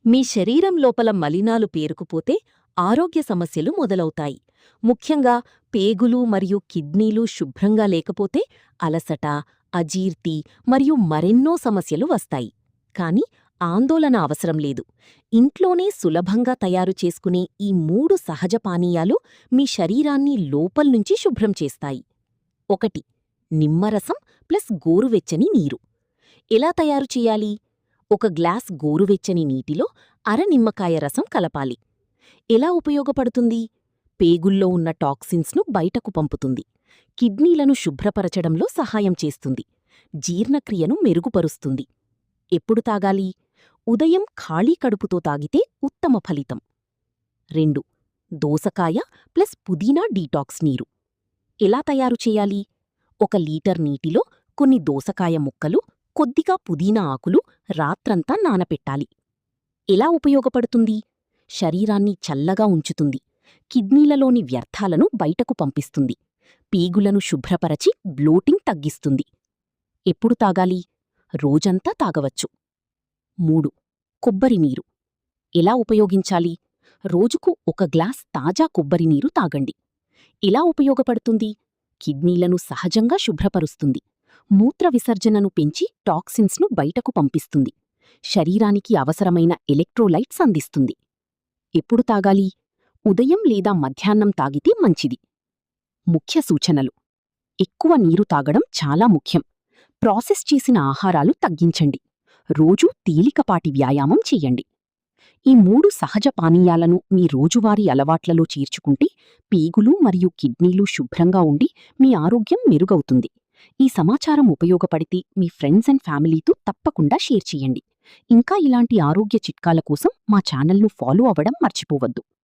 మీ శరీరం లోపల మలినాలు పేరుకుపోతే ఆరోగ్య సమస్యలు మొదలవుతాయి. ముఖ్యంగా పేగులు మరియు కిడ్నీలు శుభ్రంగా లేకపోతే అలసట, అజీర్తి మరియు మరెన్నో సమస్యలు వస్తాయి. కాని ఆందోళన అవసరం లేదు. ఇంట్లోనే సులభంగా తయారు చేసుకునే ఈ 3 సహజ పానీయాలు మీ శరీరాన్ని లోపల్నుంచి శుభ్రం చేస్తాయి. 1. నిమ్మరసం ప్లస్ గోరువెచ్చని నీరు. ఎలా తయారు చెయ్యాలి? ఒక గ్లాస్ గోరువెచ్చని నీటిలో అర నిమ్మకాయ రసం కలపాలి. ఎలా ఉపయోగపడుతుంది? పేగుల్లో ఉన్న టాక్సిన్స్ను బయటకు పంపుతుంది. కిడ్నీలను శుభ్రపరచడంలో సహాయం చేస్తుంది. జీర్ణక్రియను మెరుగుపరుస్తుంది. ఎప్పుడు తాగాలి? ఉదయం ఖాళీ కడుపుతో తాగితే ఉత్తమ ఫలితం. 2. దోసకాయ ప్లస్ పుదీనా డీటాక్స్ నీరు. ఎలా తయారు చేయాలి? 1 లీటర్ నీటిలో కొన్ని దోసకాయ ముక్కలు, కొద్దిగా పుదీనా ఆకులు రాత్రంతా నానపెట్టాలి. ఎలా ఉపయోగపడుతుంది? శరీరాన్ని చల్లగా ఉంచుతుంది. కిడ్నీలలోని వ్యర్థాలను బయటకు పంపిస్తుంది. పేగులను శుభ్రపరచి బ్లోటింగ్ తగ్గిస్తుంది. ఎప్పుడు తాగాలి? రోజంతా తాగవచ్చు. 3. కొబ్బరి నీరు. ఎలా ఉపయోగించాలి? రోజుకు 1 గ్లాస్ తాజా కొబ్బరి నీరు తాగండి. ఎలా ఉపయోగపడుతుంది? కిడ్నీలను సహజంగా శుభ్రపరుస్తుంది. మూత్ర విసర్జనను పెంచి టాక్సిన్స్ను బయటకు పంపిస్తుంది. శరీరానికి అవసరమైన ఎలక్ట్రోలైట్స్ అందిస్తుంది. ఎప్పుడు తాగాలి? ఉదయం లేదా మధ్యాహ్నం తాగితే మంచిది. ముఖ్య సూచనలు: ఎక్కువ నీరు తాగడం చాలా ముఖ్యం. ప్రాసెస్ చేసిన ఆహారాలు తగ్గించండి. రోజూ తేలికపాటి వ్యాయామం చెయ్యండి. ఈ 3 సహజ పానీయాలను మీ రోజువారీ అలవాట్లలో చేర్చుకుంటే పేగులు మరియు కిడ్నీలు శుభ్రంగా ఉండి మీ ఆరోగ్యం మెరుగవుతుంది. ఈ సమాచారం ఉపయోగపడితే మీ ఫ్రెండ్స్ అండ్ ఫ్యామిలీతో తప్పకుండా షేర్ చెయ్యండి. ఇంకా ఇలాంటి ఆరోగ్య చిట్కాల కోసం మా ఛానల్ను ఫాలో అవ్వడం మర్చిపోవద్దు.